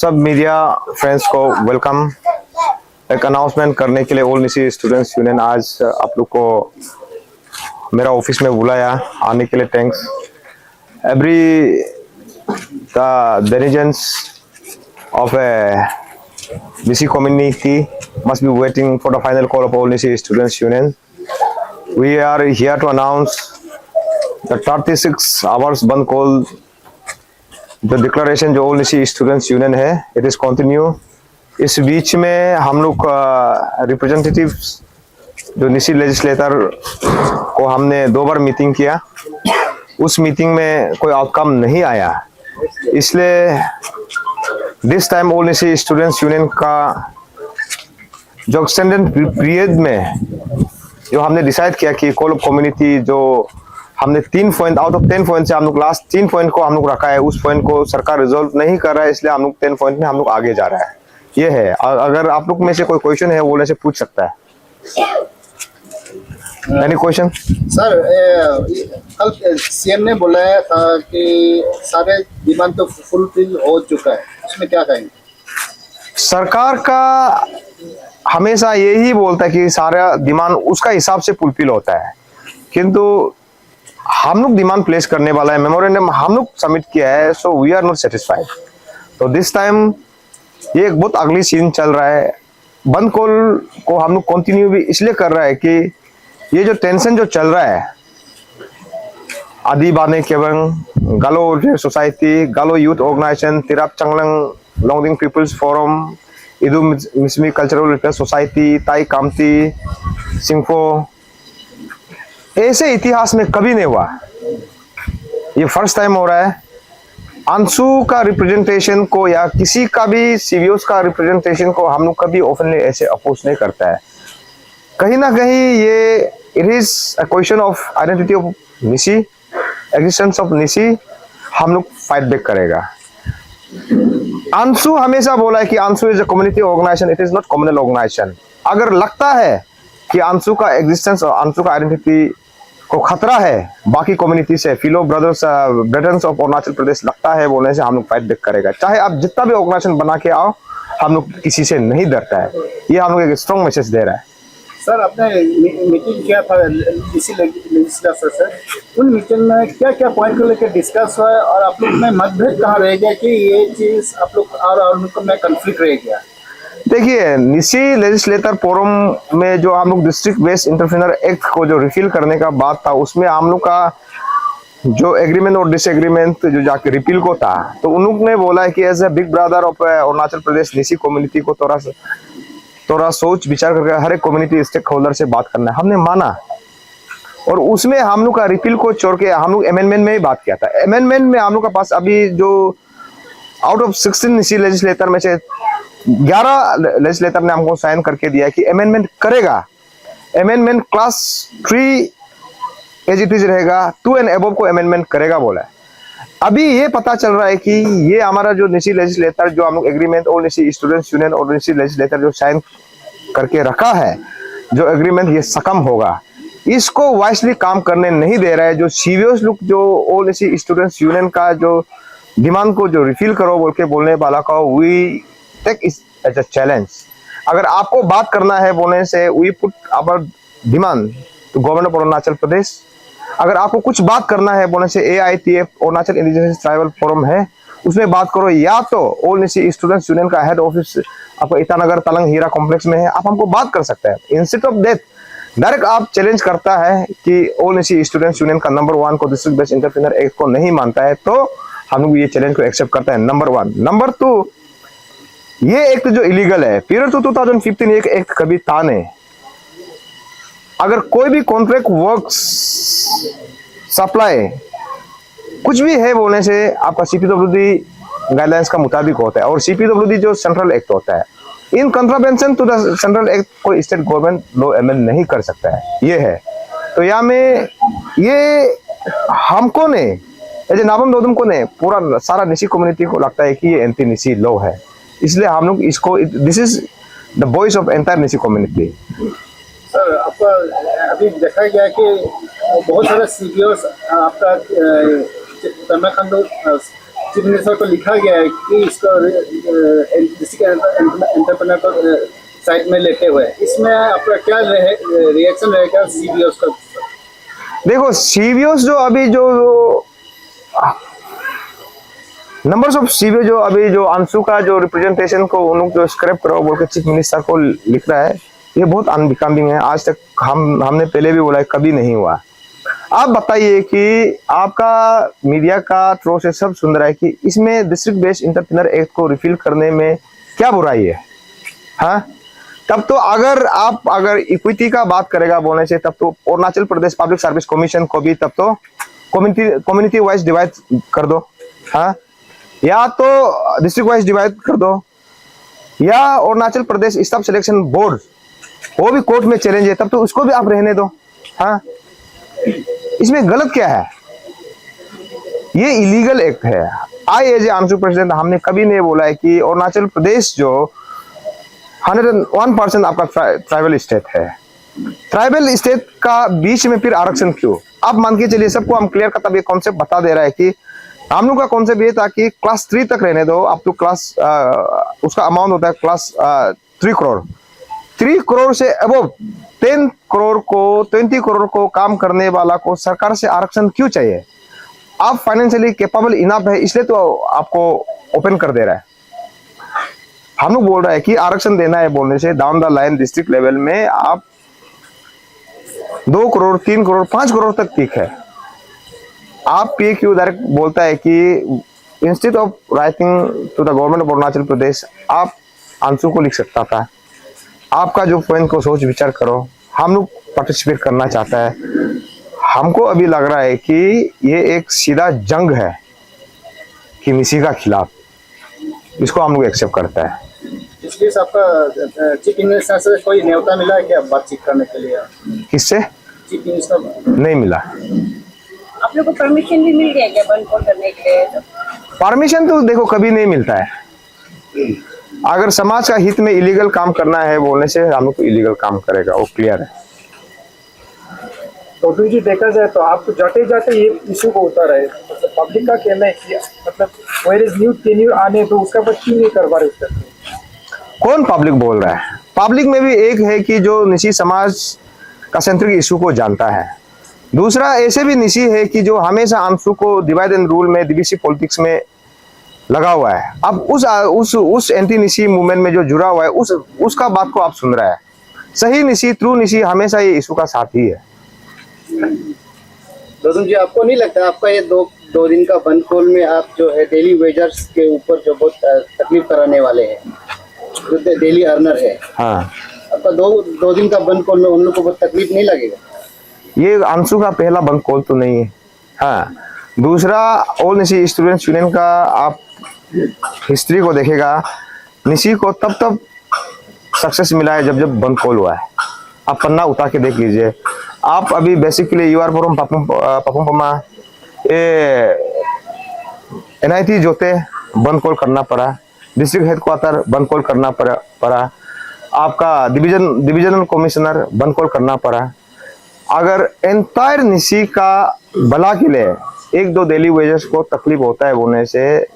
सब media friends को welcome. एक अनाउंसमेंट करने के लिए ऑल निसी स्टूडेंट्स यूनियन आज आप लोग को मेरा ऑफिस में बुलाया, आने के लिए thanks. Every the denizens of a Nisi community must be waiting for the final call of all Nisi students union. We are here to announce the 36 hours बंद कॉल, जो डिक्लेरेशन जो ऑल निसी स्टूडेंट्स यूनियन है, it is continue. इस बीच में हम लोग representatives जो निसी legislator को हमने 2 बार मीटिंग किया, उस मीटिंग में कोई आउटकम नहीं आया। इसलिए this time all Nyishi students union का जो एक्सटेंडेड पीरियड में जो हमने डिसाइड किया कि कॉल ऑफ कम्युनिटी जो हमने 3 पॉइंट आउट ऑफ 10 पॉइंट से हम लोग लास्ट 3 पॉइंट को हम लोग रखा है, उस पॉइंट को सरकार रिजोल्व नहीं कर रहा है, इसलिए हम लोग 10 पॉइंट में हम लोग आगे जा रहा है। ये है, अगर आप लोग में से कोई क्वेश्चन है वो से पूछ सकता है। Any question? सर, कल सीएम ने बुलाया था कि सारे डिमांड तो फुलफिल हो चुका है, उसमें क्या कहेंगे? सरकार का हमेशा यही बोलता है कि सारा डिमांड उसका हिसाब से फुलफिल होता है, किंतु हम लोग डिमांड प्लेस करने वाला है, मेमोरेंडम हम लोग सबमिट किया है, so we are not satisfied. तो दिस टाइम ये एक बहुत अगली सीन चल रहा है। बंद कॉल को हम लोग कंटिन्यू भी इसलिए कर रहा है कि ये जो टेंशन जो चल रहा है, आदि बाने केवंग Galo society, Galo youth organization, Tirap Changlang Longding people's forum, Idu Mishmi cultural welfare society, Tai Khamti, सिंफो, ऐसे इतिहास में कभी नहीं हुआ, ये फर्स्ट टाइम हो रहा है। अंशु का रिप्रेजेंटेशन को या किसी का भी सीवीओस का रिप्रेजेंटेशन को हम लोग कभी ओपनली ऐसे अपोज नहीं करता है। कहीं ना कहीं ये it is a question of identity of Nyishi, existence of Nyishi, हम लोग फाइट बैक करेगा। अंशु हमेशा बोला है कि Anshu is a community organisation, it is not communal organisation. अगर लगता है कि अंशु का एग्जिस्टेंस और अंशु का आइडेंटिटी को खतरा है बाकी कम्युनिटी से, फिलो ब्रदर्स ब्रिटेन्स ऑफ अरुणाचल प्रदेश लगता है बोलने से हम लोग फाइट बैक करेगा। चाहे आप जितना भी ऑर्गेनाइजेशन बना के आओ, हम लोग किसी से नहीं डरता है। ये हम लोग एक स्ट्रॉन्ग मैसेज दे रहा है। सर, आपने मीटिंग किया था इसी लेजिस्लेचर से, उन मीटिंग में क्या क्या पॉइंट को लेकर डिस्कस हुआ है और आप लोग में मतभेद कहाँ रह गया कि ये चीज आप लोग और में कंफ्लिक्ट रह गया? देखिए, निसी लेजिस्लेटर फोरम में जो हम लोग डिस्ट्रिक्ट बेस्ड इंटरप्रेन्योर एक्ट को जो रिफिल करने का बात था, उसमें हम लोग का जो एग्रीमेंट और डिसएग्रीमेंट जो जाके रिपील को था, तो उन लोग ने बोला है कि as a big brother of Arunachal Pradesh Nyishi community को थोड़ा सोच विचार करके हर एक कम्युनिटी स्टेक होल्डर से बात करना है। हमने माना और उसमें हम लोग का रिपील को छोड़ के हम लोग अमेंडमेंट में ही बात किया था। अमेंडमेंट में हम लोग का पास अभी जो आउट ऑफ 16 निसी लेजिस्लेटर में से 11 लेजिस्लेटर ने हमको साइन करके दिया कि अमेंडमेंट करेगा। Amendment class 3 as it is रहेगा, 2 एंड अबव को अमेंडमेंट करेगा बोला है। अभी ये पता चल रहा है कि ये हमारा जो निसी लेजिस्लेटर जो हम लोग एग्रीमेंट और निसी स्टूडेंट्स यूनियन और निसी लेजिस्लेटर जो साइन करके रखा है, जो एग्रीमेंट ये सकम होगा, इसको वाइसली काम करने नहीं दे रहा है। जो सीवियस लोग जो ऑल निसी स्टूडेंट्स यूनियन का जो डिमांड को जो रिफिल करो बोल के बोलने वाला का, we take it as a challenge. अगर आपको बात करना है बोलने से, we put our demand to government of Arunachal Pradesh. अगर आपको कुछ बात करना है बोलने से, AITF Arunachal indigenous tribal forum है, उसमें बात करो, या तो ऑल निसी स्टूडेंट्स यूनियन का हेड ऑफिस आपको ईटानगर तलंग हीरा कॉम्प्लेक्स में है, आप हमको बात कर सकते हैं। इंस्टेड ऑफ दैट डायरेक्ट आप चैलेंज करता है कि ऑल निसी स्टूडेंट्स यूनियन का नंबर 1 को डिस्ट्रिक्ट बेस्ड इंटरप्रेन्योर एक्ट को नहीं मानता है, तो हम लोग ये चैलेंज को एक्सेप्ट करता है, नंबर 1। नंबर 2, ये एक्ट जो इलीगल है, पीरियड टू 2015 एक एक्ट कभी था नहीं। अगर कोई भी कॉन्ट्रैक्ट वर्क्स सप्लाई कुछ भी है बोलने से आपका CPWD गाइडलाइंस का मुताबिक होता है, और CPWD जो सेंट्रल एक्ट होता है, in contravention to the central act कोई स्टेट गवर्नमेंट लॉ अमेंड नहीं कर सकता है। ये है, तो यहाँ में ये हमको ने एज ए नाबम दोदम को ने पूरा सारा निसी कम्युनिटी को लगता है कि ये एंटी निसी लॉ है, इसलिए हम लोग इसको, this is the voice of entire Nyishi community. Sir, आपका अभी देखा गया कि बहुत सारे सीवीओस आपका चीफ मिनिस्टर को लिखा गया है कि इसको डिस्ट्रिक्ट एंटरप्रेन्योर को साइड में लेते हुए, इसमें आपका क्या रिएक्शन रहेगा सीबीओस का? देखो सीबीओस जो अभी जो नंबर्स ऑफ सीबीओ जो अभी जो अंशु का जो रिप्रेजेंटेशन को उन लोग जो स्क्रैप करो बोल के चीफ मिनिस्टर को लिख रहा है, ये बहुत अनबिकमिंग है। आज तक हमने पहले भी बोला है, कभी नहीं हुआ। आप बताइए कि आपका मीडिया का थ्रो से सब सुन रहा है कि इसमें डिस्ट्रिक्ट बेस्ड एंटरप्रेन्योर एक्ट को रिफिल करने में क्या बुराई है? हाँ, तब तो अगर इक्विटी का बात करेगा बोलने से, तब तो Arunachal Pradesh public service commission को भी तब तो कम्युनिटी वाइज डिवाइड कर दो। हाँ, या तो डिस्ट्रिक्ट वाइज डिवाइड कर दो, या Arunachal Pradesh staff selection board वो भी कोर्ट में चैलेंज है, तब तो उसको भी आप रहने दो। हाँ, इसमें गलत क्या है? ये इलीगल एक्ट है। I as a Anshu president हमने कभी नहीं बोला है कि अरुणाचल प्रदेश जो 101% आपका ट्राइबल स्टेट है, ट्राइबल स्टेट का बीच में फिर आरक्षण क्यों? आप मान के चलिए, सबको हम क्लियर कट ये कॉन्सेप्ट बता दे रहा है कि हम लोग का कॉन्सेप्ट ये था कि क्लास 3 तक रहने दो, अब तो क्लास उसका अमाउंट होता है क्लास 3 करोड़। 3 करोड़ से अबव 10 करोड़ को 20 करोड़ को काम करने वाला को सरकार से आरक्षण क्यों चाहिए? आप फाइनेंशियली कैपेबल इनफ है, इसलिए तो आपको ओपन कर दे रहा है। हम लोग बोल रहे हैं कि आरक्षण देना है बोलने से down the line district level में आप 2 करोड़ 3 करोड़ 5 करोड़ तक ठीक है। आप पीक्यू डायरेक्ट बोलता है कि instead of writing to the government of Arunachal Pradesh, आप अंशु को लिख सकता था। आपका जो पॉइंट को सोच विचार करो, हम लोग पार्टिसिपेट करना चाहता है। हमको अभी लग रहा है कि ये एक सीधा जंग है कि निसी का खिलाफ, इसको हम लोग एक्सेप्ट करता है। इसलिए आपका चीफ मिनिस्टर से कोई न्योता मिला है क्या बातचीत करने के लिए? किससे? चीफ मिनिस्टर नहीं मिला। आप लोग को परमिशन भी मिल गया क्या बंद करने के लिए? परमिशन तो देखो कभी नहीं मिलता है। अगर समाज का हित में इलीगल काम करना है बोलने से हम लोग इलीगल काम करेगा, वो क्लियर है। तो जी देखा जाए तो आप जाते जाते ये इशू को उतार रहे, मतलब पब्लिक का कहना है कि मतलब वेयर इज न्यू टेन्यूर आने तो उसका बात क्यों नहीं करवा रहे उसका? कौन पब्लिक बोल रहा है? पब्लिक में भी एक है कि जो निशी समाज का सेंट्रिक इशू को जानता है, दूसरा ऐसे भी निशी है कि जो हमेशा अंशु को डिवाइड एंड रूल में डीबीसी पॉलिटिक्स में लगा हुआ है। अब उस एंटी निशी मूवमेंट में जो जुड़ा हुआ है उसका बात को आप सुन रहा है। सही निशी ट्रू निशी हमेशा ये इशू का साथी है। गौतम जी, आपको नहीं लगता आपका ये दो दिन का बंद कॉल में आप जो है डेली वेजर्स के ऊपर जो बहुत तकलीफ कराने वाले हैं, जो डेली अर्नर है, हाँ, आपका दो दिन का बंद कॉल में उन लोग को बहुत तकलीफ नहीं लगेगा? ये अंशु का पहला बंद कॉल तो नहीं है। हाँ, दूसरा ऑल निशी स्टूडेंट्स यूनियन का आप हिस्ट्री को देखेगा, निशी को तब सक्सेस मिला है जब बंद कॉल हुआ है। आप पन्ना उतार के देख लीजिए। आप अभी basically you are from Papum NIT जोते बंद कॉल करना पड़ा, डिस्ट्रिक्ट हेडक्वार्टर बंद कॉल करना पड़ा, आपका डिविजनल कमिश्नर बंद कॉल करना पड़ा। अगर एंटायर निशी का भला के लिए 1-2 डेली वेजेस को तकलीफ होता है बोलने से,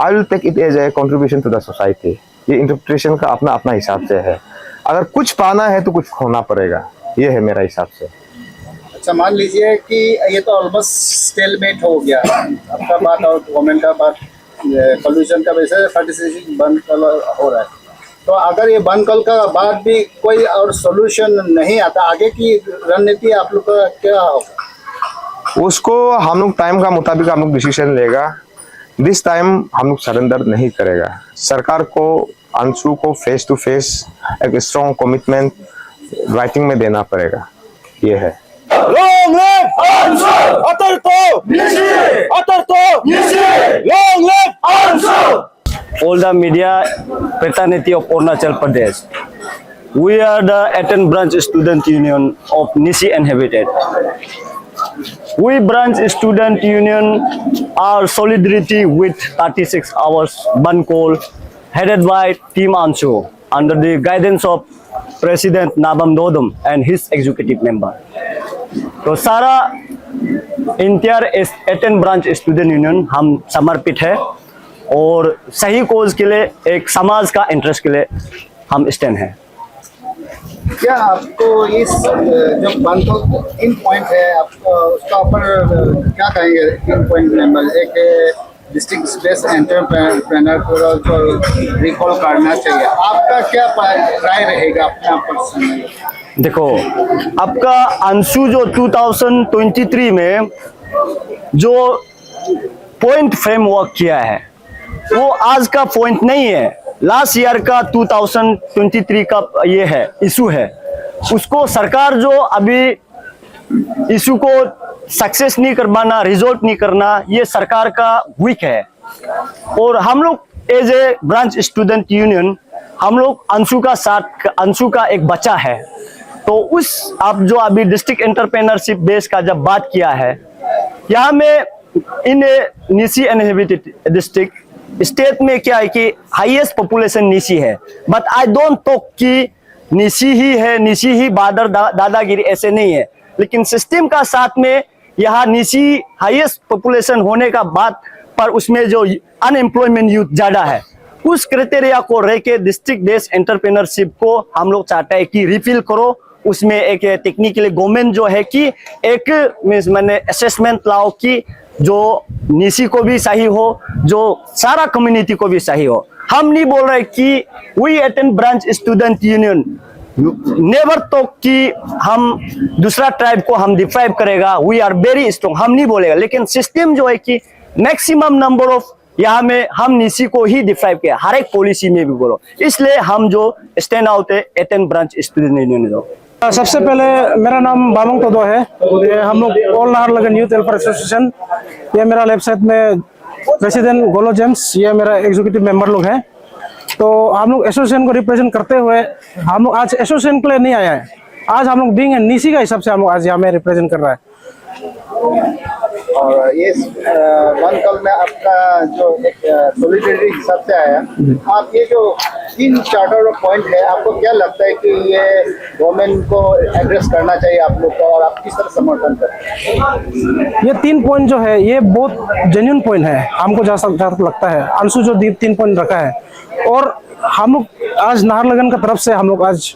I will take it as a contribution to the society. ये इंटरप्रिटेशन का अपना हिसाब से है। अगर कुछ पाना है तो कुछ खोना पड़ेगा, ये है मेरा हिसाब से। अच्छा, मान लीजिए कि ये तो ऑलमोस्ट स्टेलमेट हो गया, आपका बात और गवर्नमेंट का बात, पॉल्यूशन का वैसे पार्टिसिपेशन बंद कल हो रहा है, तो अगर ये बंद कल का बाद भी कोई और सोल्यूशन नहीं आता, आगे की रणनीति आप लोग का क्या होगा? उसको हम लोग टाइम का मुताबिक हम लोग डिसीजन लेगा। दिस टाइम हम लोग सरेंडर नहीं करेगा। सरकार को अंशु को फेस टू फेस एक स्ट्रॉन्ग कमिटमेंट राइटिंग में देना पड़ेगा, ये है। Long live Anshu! Atarto! Nishi! Atarto! Nishi! Long live Anshu! All the media fraternity of Arunachal Pradesh. We are the Aten Branch Student Union of Nishi and Habitat. We branch student union are solidarity with 36 hours ban call headed by Team Anshu under the guidance of President Nabam Dodom and his executive member. तो सारा entire 18 branch student union हम समर्पित है और सही कोज के लिए, एक समाज का इंटरेस्ट के लिए हम स्टैंड हैं। क्या आपको इस जो बंद को 3 पॉइंट है, आपको उसका ऊपर क्या कहेंगे? 3 पॉइंट में एक डिस्ट्रिक्ट स्पेस एंटरप्रेन्योर को रिकॉल करना चाहिए, आपका क्या राय रहेगा अपना पर्सनल? देखो, आपका अंशु जो 2023 में जो पॉइंट फ्रेमवर्क किया है वो आज का पॉइंट नहीं है, लास्ट ईयर का 2023 का ये है इशू है। उसको सरकार जो अभी इशू को सक्सेस नहीं कर पाना, रिजोल्व नहीं करना, ये सरकार का वीक है। और हम लोग as a branch student union, हम लोग अंशु का साथ, अंशु का एक बच्चा है। तो उस आप जो अभी डिस्ट्रिक्ट एंटरप्रेन्योरशिप बेस का जब बात किया है, यहाँ में इन निसी इनहेबिटेड डिस्ट्रिक्ट स्टेट में क्या है कि हाईएस्ट पॉपुलेशन निसी है, बट आई डोंट टॉक कि निसी ही है, निसी ही बादर दादागिरी, ऐसे नहीं है। लेकिन सिस्टम का साथ में यहाँ निसी हाईएस्ट पॉपुलेशन होने का बात पर उसमें जो अनएम्प्लॉयमेंट यूथ ज्यादा है, उस क्राइटेरिया को रह के डिस्ट्रिक्ट बेस्ड एंटरप्रेन्योरशिप को हम लोग चाहते हैं कि रिफिल करो। उसमें एक टेक्निकली गवर्नमेंट जो है कि एक मीन्स मैंने असेसमेंट लाओ कि जो निसी को भी सही हो, जो सारा कम्युनिटी को भी सही हो। हम नहीं बोल रहे कि we 18 branch student union never talk कि हम दूसरा ट्राइब को हम डिप्राइव करेगा, वी आर वेरी स्ट्रॉन्ग, हम नहीं बोलेगा। लेकिन सिस्टम जो है कि मैक्सिमम नंबर ऑफ यहाँ में हम निसी को ही डिप्राइव किया, हर एक पॉलिसी में भी बोलो। इसलिए हम जो स्टैंड आउट है 18 ब्रांच स्टूडेंट यूनियन जो। सबसे पहले मेरा नाम बामंग तोदो है, ये हम लोग all Naharlagun youth welfare association, ये मेरा लेफ्ट साइड में प्रेसिडेंट गोलो जेम्स, ये मेरा एग्जीक्यूटिव मेंबर लोग हैं। तो हम लोग एसोसिएशन को रिप्रेजेंट करते हुए हम लोग आज एसोसिएशन के लिए नहीं आया है, आज हम लोग बीइंग निसी का हिसाब से हम लोग आज यहाँ में रिप्रेजेंट कर रहा है। और ये वन कॉल में आपका जो एक सॉलिडरिटी हिसाब से आया, आप ये जो 3 चार्टर पॉइंट है, आपको क्या लगता है कि ये गवर्नमेंट को एड्रेस करना चाहिए आप लोग को, और आप किस तरह समर्थन करते हैं? ये 3 पॉइंट जो है ये बहुत जेन्युइन पॉइंट है, हमको जहाँ लगता है। अंशु जो 3 पॉइंट रखा है, और हम लोग आज नाहरलगुन का तरफ से हम लोग आज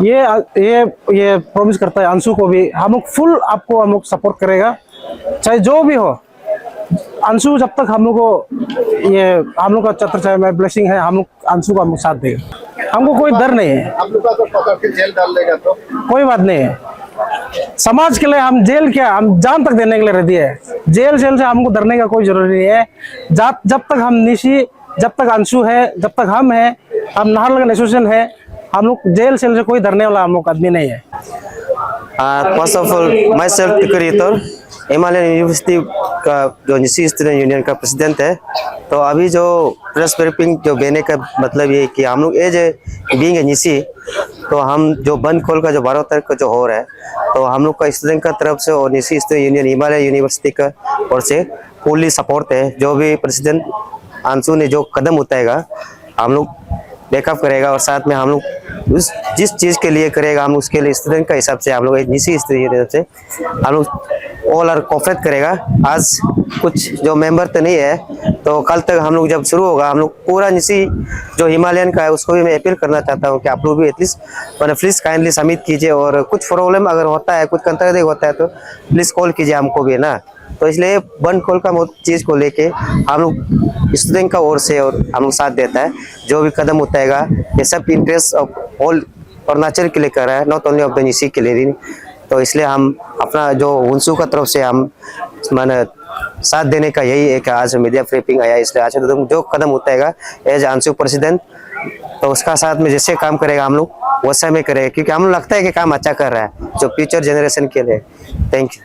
ये प्रॉमिस करता है अंशु को भी, हम लोग फुल आपको हम लोग सपोर्ट करेगा, चाहे जो भी हो। अंशु जब तक हम लोग को ये हम लोग का छत्र चाहे मैं ब्लेसिंग है, हम लोग अंशु को हम लोग साथ देगा, हमको कोई डर नहीं है। आप लोग का तो पकड़ के जेल डाल देगा तो कोई बात नहीं है, समाज के लिए हम जेल क्या, हम जान तक देने के लिए रेडी है। जेल से हमको डरने का कोई जरूरी नहीं है। जब तक हम निशी, जब तक अंशु है, जब तक हम है, हम नाहरलगुन एसोसिएशन है, हम लोग जेल से कोई डरने वाला हम लोग आदमी नहीं है। First of all myself टिकरीतर, हिमालयन यूनिवर्सिटी का जो निसी स्टूडेंट यूनियन का प्रेसिडेंट है। तो अभी जो प्रेस ब्रीफिंग जो देने का मतलब ये कि हम लोग एज ए बीइंग ए निसी, तो हम जो बंद खोल का जो 12 तारीख को जो हो रहा है, तो हम लोग का स्टूडेंट का तरफ से और निसी स्टूडेंट यूनियन हिमालय यूनिवर्सिटी का ओर से फुल्ली सपोर्ट है। जो भी प्रेसिडेंट अंशु ने जो कदम उठाएगा हम लोग बैकअप करेगा, और साथ में हम लोग उस जिस चीज़ के लिए करेगा हम उसके लिए स्टूडेंट का हिसाब से हम लोग निसी स्टूडेंट से हम लोग ऑल आर कोऑपरेट करेगा। आज कुछ जो मेंबर तो नहीं है, तो कल तक हम लोग जब शुरू होगा हम लोग पूरा निसी जो हिमालयन का है उसको भी मैं अपील करना चाहता हूँ कि आप लोग भी एटलीस्ट प्लीज़ काइंडली सबमिट कीजिए, और कुछ प्रॉब्लम अगर होता है, कुछ कंट्राडिक्ट होता है तो प्लीज़ कॉल कीजिए हमको भी ना। तो इसलिए बंद खोल का बहुत चीज़ को लेके हम लोग स्टूडेंट का ओर से और हम लोग साथ देता है। जो भी कदम उठाएगा ये सब इंटरेस्ट ऑफ ऑल अरुणाचल के लिए कर रहा है, नॉट ओनली ऑफ द निसी के लिए। तो इसलिए हम अपना जो अंशु का तरफ से हम माने साथ देने का यही एक आज मीडिया ब्रीफिंग आया। इसलिए आज जो कदम उठाएगा एज अंशु प्रेसिडेंट, तो उसका साथ में जैसे काम करेगा हम लोग वैसा में करेगा, क्योंकि हम लोग लगता है कि काम अच्छा कर रहा है जो फ्यूचर जनरेशन के लिए। Thank you.